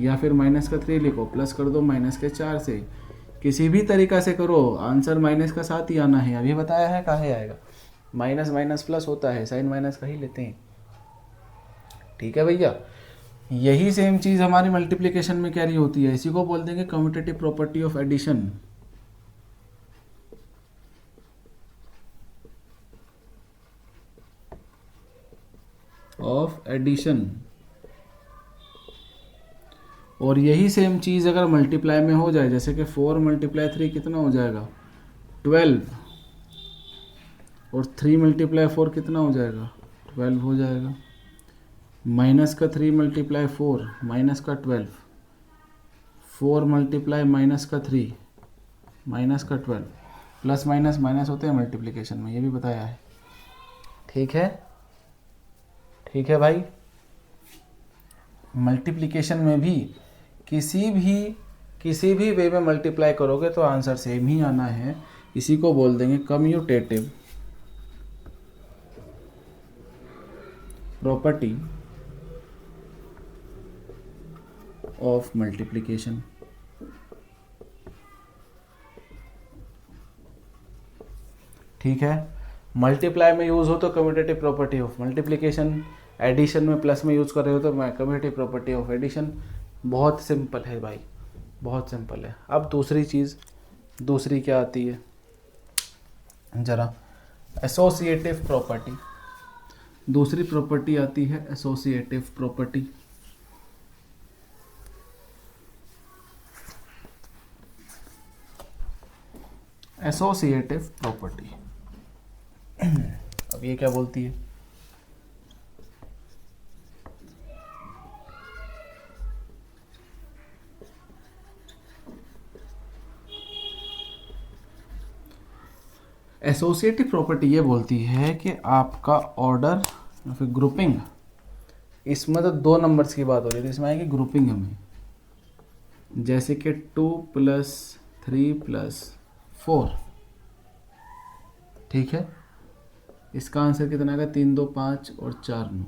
या फिर -3 लिखो, प्लस कर दो -4 से। किसी भी तरीका से करो, आंसर माइनस का साथ ही आना है। अभी बताया है काहे आएगा, माइनस माइनस प्लस होता है, साइन माइनस का ही लेते हैं। ठीक है भैया, यही सेम चीज़ हमारी मल्टीप्लिकेशन में कैरी होती है। इसी को बोल देंगे कम्यूटेटिव प्रॉपर्टी ऑफ एडिशन। और यही सेम चीज़ अगर मल्टीप्लाई में हो जाए, जैसे कि 4 × 3 कितना हो जाएगा 12, और 3 × 4 कितना हो जाएगा 12 हो जाएगा। -3 × 4 -12, 4 × -3 -12, प्लस माइनस माइनस होते हैं मल्टीप्लिकेशन में, ये भी बताया है। ठीक है भाई, मल्टीप्लिकेशन में भी किसी भी वे में मल्टीप्लाई करोगे तो आंसर सेम ही आना है। इसी को बोल देंगे कम्यूटेटिव प्रॉपर्टी ऑफ मल्टीप्लिकेशन। ठीक है, मल्टीप्लाई में यूज़ हो तो commutative property of multiplication, addition में प्लस में यूज़ कर रहे हो तो मैं कम्यूटेटिव प्रॉपर्टी ऑफ एडिशन। बहुत सिंपल है भाई, बहुत सिंपल है। अब दूसरी चीज़, दूसरी क्या आती है ज़रा, एसोसिएटिव प्रॉपर्टी। दूसरी प्रॉपर्टी आती है एसोसिएटिव प्रॉपर्टी। एसोसिएटिव प्रॉपर्टी अब ये क्या बोलती है, एसोसिएटिव प्रॉपर्टी ये बोलती है कि आपका ऑर्डर या फिर ग्रुपिंग, इसमें तो दो नंबर्स की बात हो रही थी, इसमें आएगी ग्रुपिंग हमें, जैसे कि 2 + 3 + 4। ठीक है, इसका आंसर कितना आएगा, 3 2 5 और 4 9।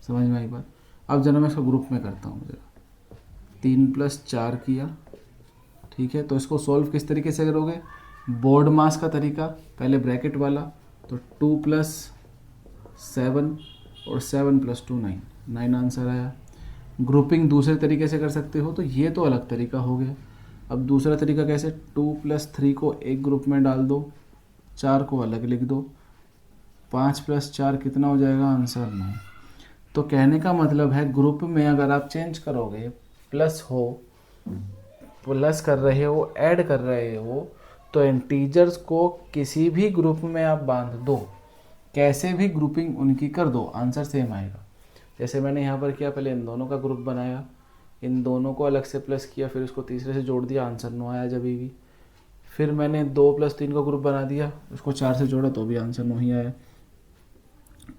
समझ में आई बात। अब जरा मैं इसको ग्रुप में करता हूँ जरा, 3 + 4 किया। ठीक है, तो इसको सॉल्व किस तरीके से करोगे, बोर्ड मास का तरीका, पहले ब्रैकेट वाला, तो 2 + 7 और 7 + 2 9, 9 आंसर आया। ग्रुपिंग दूसरे तरीके से कर सकते हो, तो ये तो अलग तरीका हो गया। अब दूसरा तरीका कैसे, 2 + 3 को एक ग्रुप में डाल दो, 4 को अलग लिख दो, 5 + 4 कितना हो जाएगा, आंसर 9। तो कहने का मतलब है ग्रुप में अगर आप चेंज करोगे, प्लस हो, प्लस कर रहे हो, ऐड कर रहे हो, तो इंटीजर्स को किसी भी ग्रुप में आप बांध दो, कैसे भी ग्रुपिंग उनकी कर दो, आंसर सेम आएगा। जैसे मैंने यहाँ पर किया, पहले इन दोनों का ग्रुप बनाया, इन दोनों को अलग से प्लस किया, फिर उसको तीसरे से जोड़ दिया, आंसर 9 आया जब भी। फिर मैंने 2 + 3 का ग्रुप बना दिया, उसको 4 से जोड़ा तो भी आंसर 9 ही आया।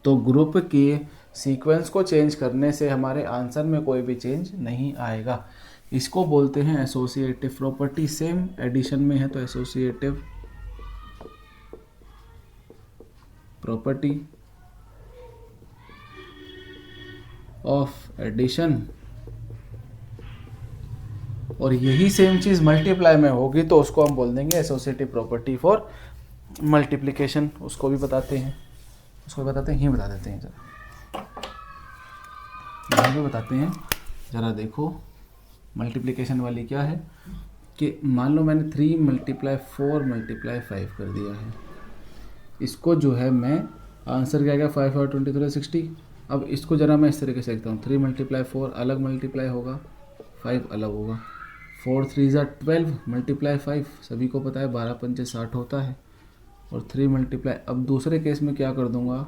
तो ग्रुप के सीक्वेंस को चेंज करने से हमारे आंसर में कोई भी चेंज नहीं आएगा। इसको बोलते हैं एसोसिएटिव प्रॉपर्टी। सेम एडिशन में है तो एसोसिएटिव प्रॉपर्टी ऑफ एडिशन, और यही सेम चीज़ मल्टीप्लाई में होगी तो उसको हम बोल देंगे एसोसिएटिव प्रॉपर्टी फॉर मल्टीप्लिकेशन। उसको भी बताते हैं, उसको बताते हैं, ही बता देते हैं जरा, यहाँ भी बताते हैं ज़रा। देखो मल्टीप्लिकेशन वाली क्या है कि मान लो मैंने 3 × 4 × 5 कर दिया है, इसको जो है मैं आंसर क्या आएगा, 5 और 23 60। अब इसको ज़रा मैं इस तरीके से लिखता हूँ, 3 × 4 अलग मल्टीप्लाई होगा, 5 अलग होगा, 4 3 = 12 × 5 सभी को पता है 12 पंचे 60 होता है, और 3 × अब दूसरे केस में क्या कर दूंगा,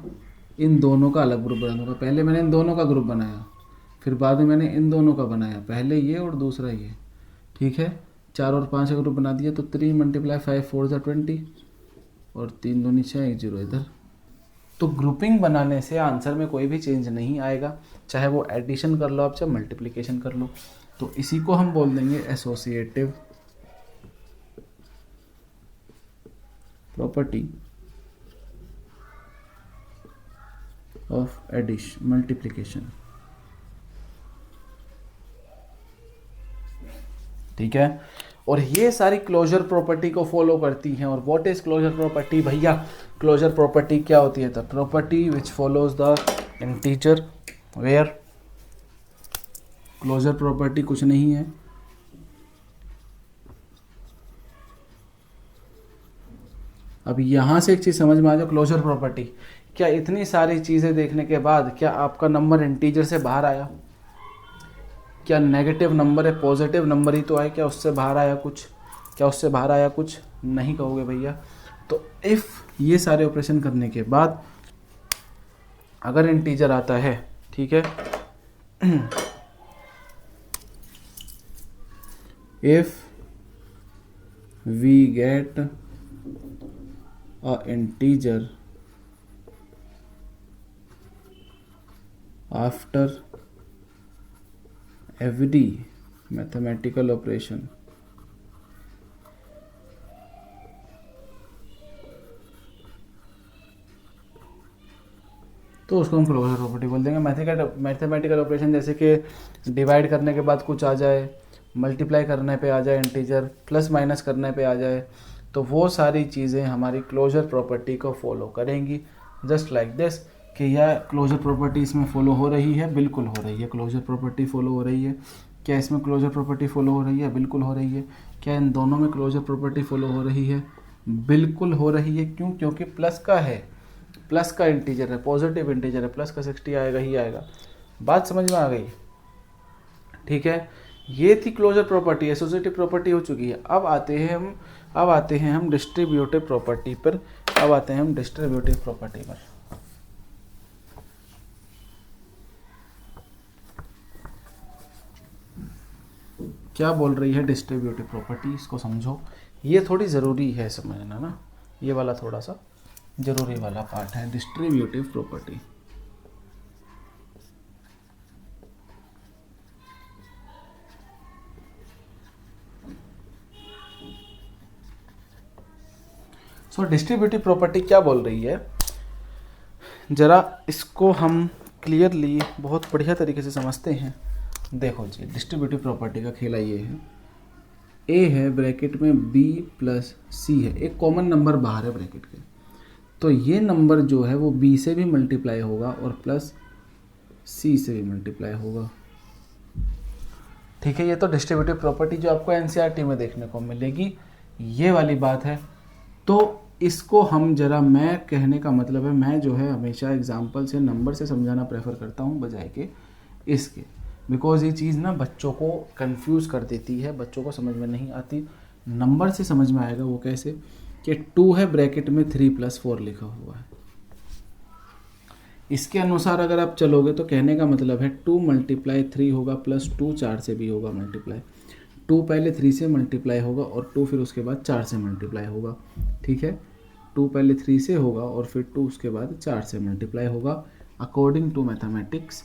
इन दोनों का अलग ग्रुप बना दूंगा। पहले मैंने इन दोनों का ग्रुप बनाया, फिर बाद में मैंने इन दोनों का बनाया, पहले ये और दूसरा ये। ठीक है, 4 और 5 का ग्रुप बना दिया, तो 3 × 5 4 = 20, और 3 2 6 1 0 इधर। तो ग्रुपिंग बनाने से आंसर में कोई भी चेंज नहीं आएगा, चाहे वो एडिशन कर लो आप, चाहे मल्टीप्लिकेशन कर लो। तो इसी को हम बोल देंगे associative property of addition multiplication. ठीक है, और ये सारी क्लोजर प्रॉपर्टी को फॉलो करती हैं। और व्हाट इज क्लोजर प्रॉपर्टी भैया, क्लोजर प्रॉपर्टी क्या होती है, the property which follows the integer where, closure property कुछ नहीं है, अब यहाँ से एक चीज़ समझ में आ जाओ, क्लोजर प्रॉपर्टी क्या, इतनी सारी चीज़ें देखने के बाद क्या आपका नंबर इंटीजर से बाहर आया, क्या नेगेटिव नंबर है, पॉजिटिव नंबर ही तो आए, क्या उससे बाहर आया कुछ, क्या उससे बाहर आया कुछ, नहीं कहोगे भैया। तो इफ़ ये सारे ऑपरेशन करने के बाद अगर इंटीजर आता है, ठीक है, if we get a integer after every mathematical operation, तो उसको हम क्लोजर प्रॉपर्टी बोल देंगे। मैथमेटिकल ऑपरेशन जैसे कि डिवाइड करने के बाद कुछ आ जाए, मल्टीप्लाई करने पे आ जाए इंटीजर, प्लस माइनस करने पे आ जाए, तो वो सारी चीज़ें हमारी क्लोजर प्रॉपर्टी को फॉलो करेंगी। जस्ट लाइक दिस कि यह क्लोजर प्रॉपर्टी इसमें फॉलो हो रही है, बिल्कुल हो रही है। क्लोजर प्रॉपर्टी फॉलो हो रही है। क्या इसमें क्लोजर प्रॉपर्टी फॉलो हो रही है? बिल्कुल हो रही है। क्या इन दोनों में क्लोजर प्रॉपर्टी फॉलो हो रही है? बिल्कुल हो रही है। क्यों? क्योंकि प्लस का है, प्लस का इंटीजर है, पॉजिटिव इंटीजर है, प्लस का 60 आएगा ही आएगा। बात समझ में आ गई? ठीक है, ये थी क्लोजर प्रॉपर्टी, एसोसिएटिव प्रॉपर्टी हो चुकी है। अब आते हैं हम डिस्ट्रीब्यूटिव प्रॉपर्टी पर। क्या बोल रही है डिस्ट्रीब्यूटिव प्रॉपर्टी, इसको समझो। ये थोड़ी ज़रूरी है समझना ना, ये वाला थोड़ा सा ज़रूरी वाला पार्ट है, डिस्ट्रीब्यूटिव प्रॉपर्टी। सो डिस्ट्रीब्यूटिव प्रॉपर्टी क्या बोल रही है, ज़रा इसको हम क्लियरली बहुत बढ़िया तरीके से समझते हैं। देखो जी, डिस्ट्रीब्यूटिव प्रॉपर्टी का खेला ये है, ए है ब्रैकेट में बी प्लस सी है, एक कॉमन नंबर बाहर है ब्रैकेट के, तो ये नंबर जो है वो बी से भी मल्टीप्लाई होगा और प्लस सी से भी मल्टीप्लाई होगा। ठीक है, ये तो डिस्ट्रीब्यूटिव प्रॉपर्टी जो आपको एनसीईआरटी में देखने को मिलेगी, ये वाली बात है। तो इसको हम जरा, मैं कहने का मतलब है, मैं जो है हमेशा एग्जाम्पल से, नंबर से समझाना प्रेफर करता हूँ बजाय के इसके, बिकॉज ये चीज़ ना बच्चों को कंफ्यूज कर देती है, बच्चों को समझ में नहीं आती। नंबर से समझ में आएगा वो कैसे, कि 2 है ब्रैकेट में 3 + 4 लिखा हुआ है, इसके अनुसार अगर आप चलोगे तो कहने का मतलब है 2 × 3 होगा प्लस 2 4 से भी होगा मल्टीप्लाई, 2 पहले 3 से मल्टीप्लाई होगा और 2 फिर उसके बाद 4 से मल्टीप्लाई होगा। ठीक है, 2 पहले 3 से होगा और फिर 2 उसके बाद 4 से मल्टीप्लाई होगा अकॉर्डिंग टू मैथमेटिक्स।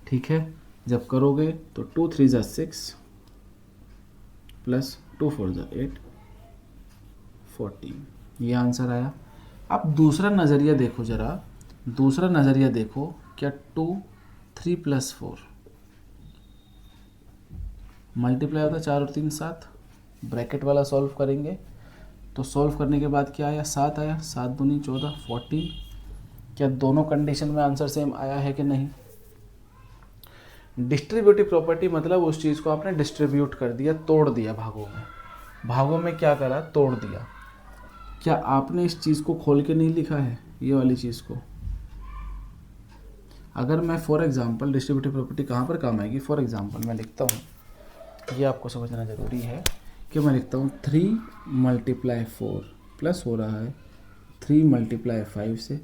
ठीक है, जब करोगे तो 2 3 = 6 प्लस 2 4 = 8 14, ये आंसर आया। अब दूसरा नज़रिया देखो ज़रा, दूसरा नज़रिया देखो, क्या 2 3 + 4 मल्टीप्लाई होता है 4 और 3 7, ब्रैकेट वाला सॉल्व करेंगे तो सॉल्व करने के बाद क्या आया, 7 आया, 7 दूनी 14 14। क्या दोनों कंडीशन में आंसर सेम आया है कि नहीं? डिस्ट्रीब्यूटिव प्रॉपर्टी मतलब उस चीज़ को आपने डिस्ट्रीब्यूट कर दिया, तोड़ दिया भागों में। भागों में क्या करा, तोड़ दिया। क्या आपने इस चीज़ को खोल के नहीं लिखा है, ये वाली चीज़ को? अगर मैं फॉर एग्जांपल, डिस्ट्रीब्यूटिव प्रॉपर्टी कहाँ पर काम आएगी, फॉर एग्जांपल मैं लिखता हूँ, ये आपको समझना ज़रूरी है कि मैं लिखता हूँ 3 × 4 प्लस हो रहा है 3 × 5 से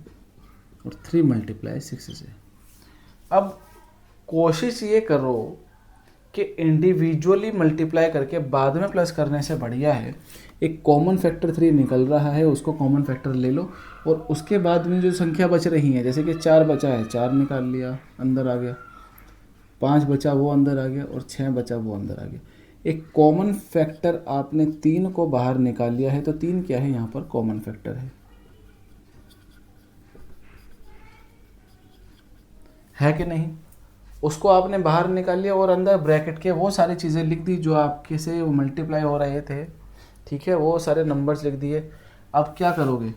और 3 × 6 से। अब कोशिश ये करो कि इंडिविजुअली मल्टीप्लाई करके बाद में प्लस करने से बढ़िया है एक कॉमन फैक्टर 3 निकल रहा है, उसको कॉमन फैक्टर ले लो और उसके बाद में जो संख्या बच रही है, जैसे कि 4 बचा है, 4 निकाल लिया, अंदर आ गया, 5 बचा वो अंदर आ गया और 6 बचा वो अंदर आ गया। एक कॉमन फैक्टर आपने 3 को बाहर निकाल लिया है, तो 3 क्या है यहाँ पर, कॉमन फैक्टर है कि नहीं? उसको आपने बाहर निकाल लिया और अंदर ब्रैकेट के वो सारी चीज़ें लिख दी जो आपके से मल्टीप्लाई हो रहे थे। ठीक है, वो सारे नंबर्स लिख दिए। अब क्या करोगे,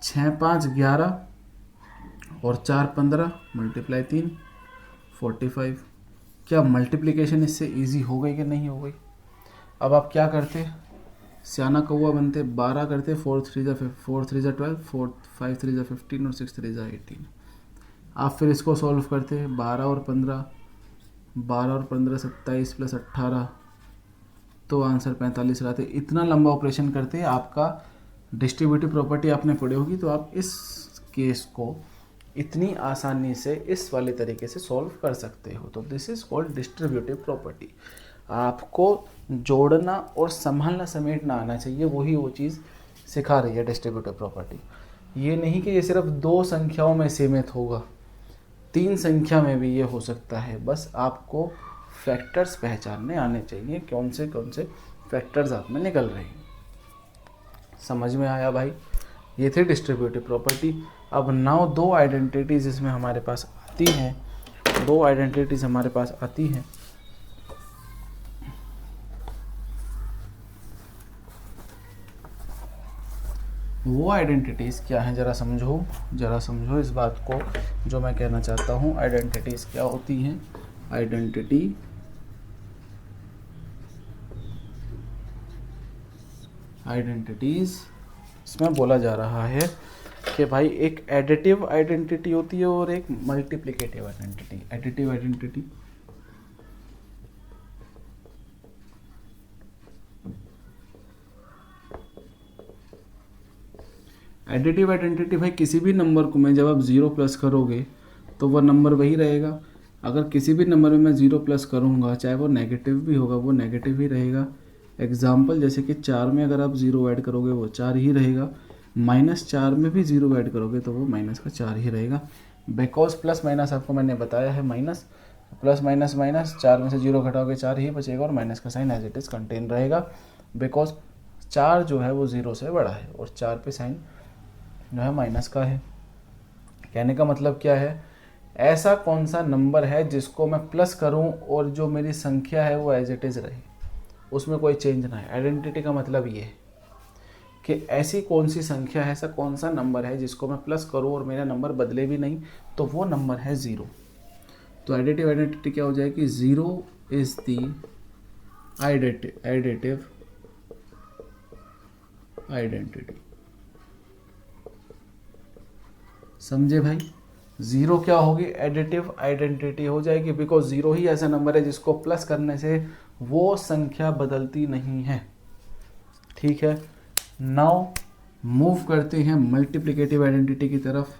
6 5 11 और 4 15 × 3 45। क्या मल्टीप्लिकेशन इससे इजी हो गई कि नहीं हो गई? अब आप क्या करते, सियाना कौवा बनते, 12 करते, 4 3 = 12, 4 5 3 = 15 और 6 3 = 18। आप फिर इसको सॉल्व करते, 12 और 15 27 + 18, तो आंसर 45 लाते। इतना लंबा ऑपरेशन करते आपका डिस्ट्रीब्यूटिव प्रॉपर्टी आपने पढ़ी होगी, तो आप इस केस को इतनी आसानी से इस वाले तरीके से सॉल्व कर सकते हो। तो this is called distributive property. आपको जोड़ना और संभालना समेटना आना चाहिए, वही वो चीज़ सिखा रही है डिस्ट्रीब्यूटिव प्रॉपर्टी। ये नहीं कि ये सिर्फ 2 संख्याओं में सीमित होगा, 3 संख्या में भी ये हो सकता है। बस आपको फैक्टर्स पहचानने आने चाहिए, कौन से फैक्टर्स आप में निकल रहे हैं। समझ में आया भाई? ये थी डिस्ट्रीब्यूटिव प्रॉपर्टी। अब नाउ दो आइडेंटिटीज इसमें हमारे पास आती हैं, दो आइडेंटिटीज हमारे पास आती हैं। वो आइडेंटिटीज क्या हैं, जरा समझो इस बात को जो मैं कहना चाहता हूँ। आइडेंटिटीज क्या होती हैं? आइडेंटिटीज इसमें बोला जा रहा है कि भाई एक एडिटिव आइडेंटिटी होती है और एक मल्टीप्लिकेटिव आइडेंटिटी। एडिटिव आइडेंटिटी भाई किसी भी नंबर को मैं जब आप 0 प्लस करोगे तो वह नंबर वही रहेगा। अगर किसी भी नंबर में मैं 0 प्लस करूँगा, चाहे वो नेगेटिव भी होगा, वो नेगेटिव ही रहेगा। एग्जाम्पल जैसे कि 4 में अगर आप 0 ऐड करोगे वो 4 ही रहेगा, -4 में भी 0 ऐड करोगे तो वो माइनस का 4 ही रहेगा। बिकॉज प्लस माइनस आपको मैंने बताया है माइनस, प्लस माइनस माइनस, 4 में से 0 घटाओगे 4 ही बचेगा और माइनस का sign as it is contain रहेगा। बिकॉज 4 जो है वो 0 से बड़ा है और 4 पे साइन जो है माइनस का है। कहने का मतलब क्या है? ऐसा कौन सा नंबर है जिसको मैं प्लस करूं और जो मेरी संख्या है वो एज इट इज़ रहे, उसमें कोई चेंज ना है। आइडेंटिटी का मतलब ये है कि ऐसी कौन सी संख्या है, ऐसा कौन सा नंबर है जिसको मैं प्लस करूं और मेरा नंबर बदले भी नहीं, तो वो नंबर है 0। तो एडिटिव आइडेंटिटी क्या हो जाएगी? 0 इज द एडिटिव आइडेंटिटी। समझे भाई? 0 क्या होगी? एडिटिव आइडेंटिटी हो जाएगी, बिकॉज 0 ही ऐसा नंबर है जिसको प्लस करने से वो संख्या बदलती नहीं है। ठीक है, नाउ मूव करते हैं मल्टीप्लिकेटिव आइडेंटिटी की तरफ।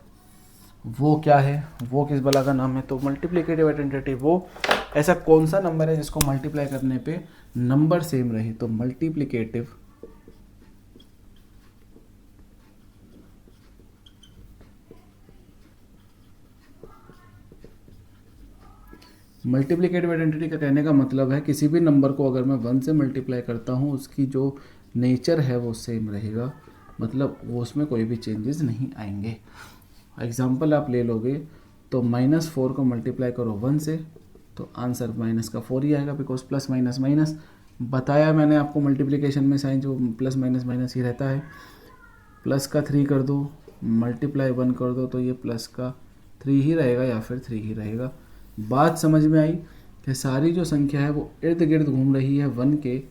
वो क्या है? वो किस बला का नाम है? तो मल्टीप्लिकेटिव आइडेंटिटी वो ऐसा कौन सा नंबर है जिसको मल्टीप्लाई करने पे नंबर सेम रहे। तो मल्टीप्लिकेटिव आइडेंटिटी का कहने का मतलब है किसी भी नंबर को अगर मैं 1 से मल्टीप्लाई करता हूँ उसकी जो नेचर है वो सेम रहेगा, मतलब वो उसमें कोई भी चेंजेस नहीं आएंगे। एग्जाम्पल आप ले लोगे तो -4 को मल्टीप्लाई करो 1 से तो आंसर माइनस का 4 ही आएगा, बिकॉज प्लस माइनस माइनस बताया मैंने आपको मल्टीप्लिकेशन में साइन जो प्लस माइनस माइनस ही रहता है। प्लस का 3 कर दो, मल्टीप्लाई 1 कर दो तो ये प्लस का 3 ही रहेगा या फिर 3 ही रहेगा। बात समझ में आई कि सारी जो संख्या है वो इर्द गिर्द घूम रही है 1 के,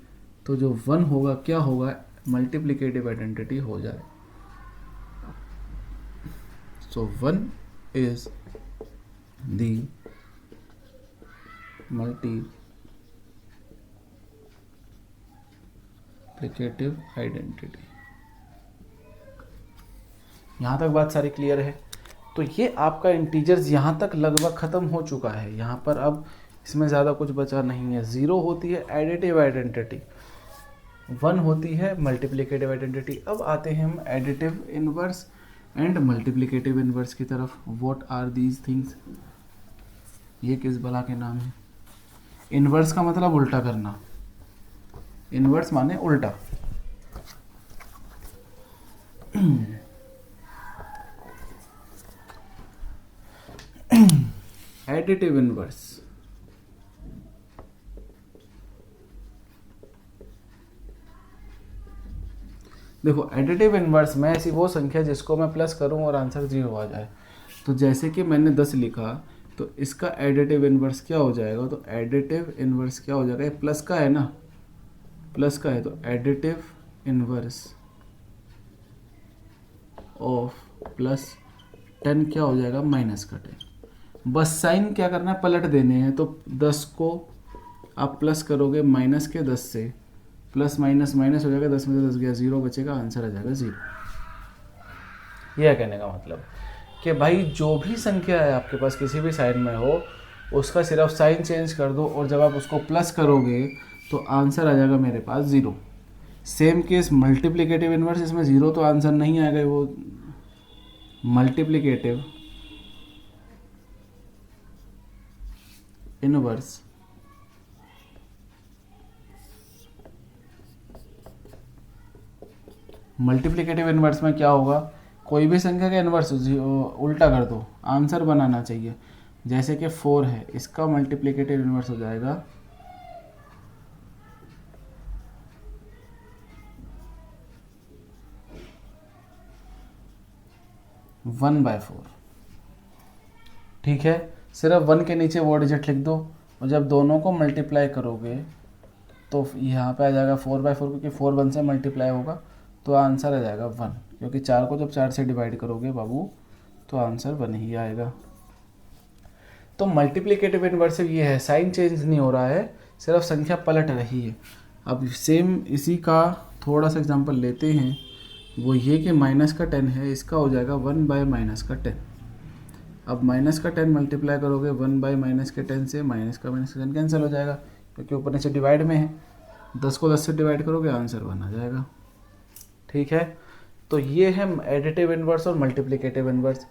तो जो 1 होगा क्या होगा? मल्टीप्लिकेटिव आइडेंटिटी हो जाए। सो 1 इज दी मल्टीप्लिकेटिव आइडेंटिटी। यहाँ तक बात सारी क्लियर है? तो ये आपका इंटीजर्स यहाँ तक लगभग ख़त्म हो चुका है। यहाँ पर अब इसमें ज़्यादा कुछ बचा नहीं है। 0 होती है एडिटिव आइडेंटिटी, 1 होती है मल्टीप्लिकेटिव आइडेंटिटी। अब आते हैं हम additive inverse and multiplicative inverse की तरफ। What are these things? ये किस बला के नाम है? इनवर्स का मतलब उल्टा करना, इनवर्स माने उल्टा। एडिटिव इनवर्स, देखो एडिटिव इनवर्स में ऐसी वो संख्या जिसको मैं प्लस करूं और आंसर 0 आ जाए। तो जैसे कि मैंने 10 लिखा तो इसका एडिटिव इनवर्स क्या हो जाएगा? तो एडिटिव इनवर्स क्या हो जाएगा? ये प्लस का है ना, प्लस का है तो एडिटिव इनवर्स ऑफ +10 क्या हो जाएगा? -10। बस साइन क्या करना है? पलट देने हैं। तो 10 को आप प्लस करोगे माइनस के 10 से, प्लस माइनस माइनस हो जाएगा, 10 में से 10 गया 0 बचेगा, आंसर आ जाएगा 0। यह कहने का मतलब कि भाई जो भी संख्या है आपके पास किसी भी साइन में हो, उसका सिर्फ साइन चेंज कर दो और जब आप उसको प्लस करोगे तो आंसर आ जाएगा मेरे पास 0। सेम केस मल्टीप्लिकेटिव इनवर्स, इसमें 0 तो आंसर नहीं आएगा, वो मल्टीप्लिकेटिव इनवर्स मल्टीप्लिकेटिव इन्वर्स में क्या होगा, कोई भी संख्या का इन्वर्स उल्टा कर दो, आंसर बनाना चाहिए। जैसे कि 4 है, इसका मल्टीप्लिकेटिव इन्वर्स हो जाएगा 1/4। ठीक है, सिर्फ 1 के नीचे वो डिजिट लिख दो, और जब दोनों को मल्टीप्लाई करोगे तो यहाँ पे आ जाएगा 4/4, क्योंकि 4 1 से मल्टीप्लाई होगा तो आंसर आ जाएगा 1, क्योंकि 4 को जब 4 से डिवाइड करोगे बाबू तो आंसर 1 ही आएगा। तो मल्टीप्लिकेटिव इन्वर्सिव ये है, साइन चेंज नहीं हो रहा है, सिर्फ संख्या पलट रही है। अब सेम इसी का थोड़ा सा एग्जांपल लेते हैं, वो ये कि माइनस का 10 है, इसका हो जाएगा 1/-10। अब माइनस का 10 मल्टीप्लाई करोगे 1/-10 से, माइनस का 10 कैंसिल हो जाएगा, क्योंकि ऊपर नीचे डिवाइड में है। 10 को 10 से डिवाइड करोगे आंसर 1 आ जाएगा। ठीक है, तो ये है एडिटिव इन्वर्स और मल्टीप्लिकेटिव इन्वर्स।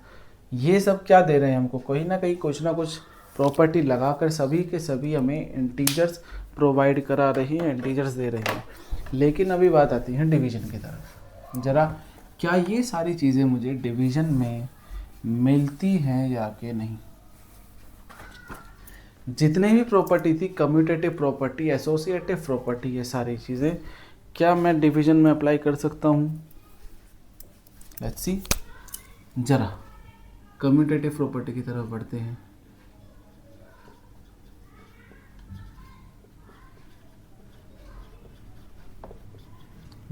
ये सब क्या दे रहे हैं हमको, कहीं ना कहीं कुछ ना कुछ प्रॉपर्टी लगाकर सभी के सभी हमें इंटीजर्स प्रोवाइड करा रही हैं, इंटीजर्स दे रही हैं। लेकिन अभी बात आती है डिवीजन की तरफ। ज़रा क्या ये सारी चीज़ें मुझे डिवीजन में मिलती हैं या कि नहीं। जितने भी प्रॉपर्टी थी, कम्यूटेटिव प्रॉपर्टी, एसोसिएटिव प्रॉपर्टी, ये सारी चीज़ें क्या मैं डिवीजन में अप्लाई कर सकता हूँ। लेट्स सी, जरा कम्यूटेटिव प्रॉपर्टी की तरफ बढ़ते हैं।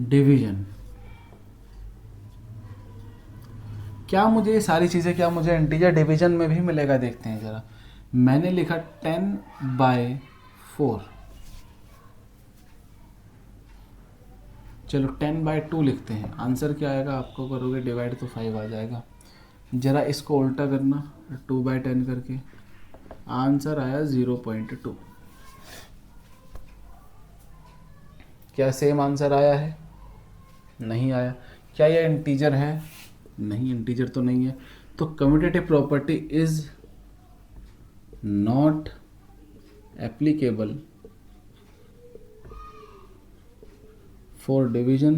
डिवीजन, क्या मुझे ये सारी चीज़ें, क्या मुझे इंटीजर डिवीजन में भी मिलेगा, देखते हैं ज़रा। मैंने लिखा 10/4, चलो 10/2 लिखते हैं। आंसर क्या आएगा, आपको करोगे डिवाइड तो 5 आ जाएगा। ज़रा इसको उल्टा करना 2/10 करके, आंसर आया 0.2। क्या सेम आंसर आया है? नहीं आया। क्या यह इंटीजर है? नहीं, इंटीजर तो नहीं है। तो commutative property is not applicable for division.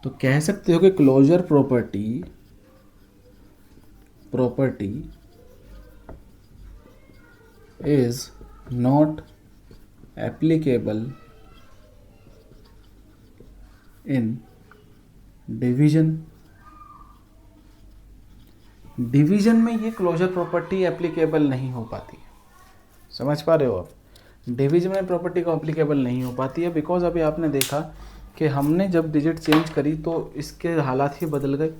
तो कह सकते हो कि closure property is not applicable in division. Division में ये क्लोजर प्रॉपर्टी एप्लीकेबल नहीं हो पाती है। समझ पा रहे हो आप? डिवीजन में प्रॉपर्टी को एप्लीकेबल नहीं हो पाती है, बिकॉज अभी आपने देखा कि हमने जब डिजिट चेंज करी तो इसके हालात ही बदल गए,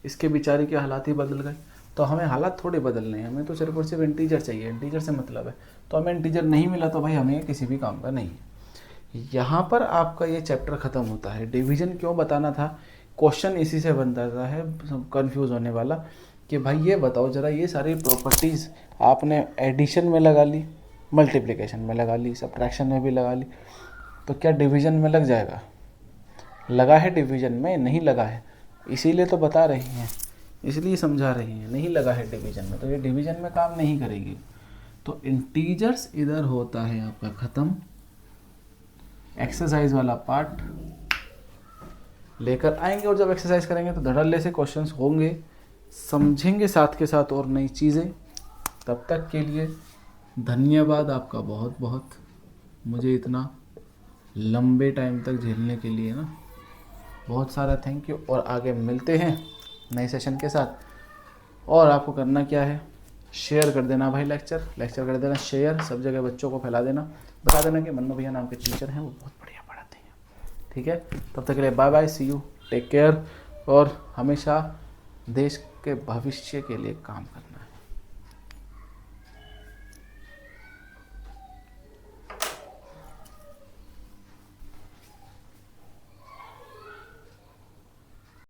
इसके बेचारे के हालात ही बदल गए। तो हमें हालात थोड़े बदलने हैं, हमें तो सिर्फ और सिर्फ इंटीजर चाहिए, इंटीजर से मतलब है। तो हमें इंटीजर नहीं मिला तो भाई हमें किसी भी काम का नहीं है। यहाँ पर आपका ये चैप्टर ख़त्म होता है। डिवीजन क्यों बताना था, क्वेश्चन इसी से बनता है कंफ्यूज होने वाला कि भाई ये बताओ ज़रा, ये सारी प्रॉपर्टीज़ आपने एडिशन में लगा ली, मल्टीप्लिकेशन में लगा ली, सब्ट्रैक्शन में भी लगा ली, तो क्या डिवीजन में लग जाएगा? लगा है डिवीजन में? नहीं लगा है, इसीलिए तो बता रही हैं, इसलिए समझा रही हैं। नहीं लगा है डिवीजन में, तो ये डिवीजन में काम नहीं करेगी। तो इंटीजर्स इधर होता है आपका ख़त्म। एक्सरसाइज वाला पार्ट लेकर आएंगे, और जब एक्सरसाइज करेंगे तो धड़ल्ले से क्वेश्चंस होंगे, समझेंगे साथ के साथ और नई चीज़ें। तब तक के लिए धन्यवाद आपका बहुत बहुत, मुझे इतना लंबे टाइम तक झेलने के लिए ना, बहुत सारा थैंक यू। और आगे मिलते हैं नए सेशन के साथ। और आपको करना क्या है, शेयर कर देना भाई, लेक्चर कर देना शेयर, सब जगह बच्चों को फैला देना, बता देना कि मन्नू भैया नाम के टीचर हैं, वो बहुत बढ़िया पढ़ाते हैं। ठीक है, तब तक के लिए bye bye, see you, take care. और हमेशा देश के भविष्य के लिए काम करना है।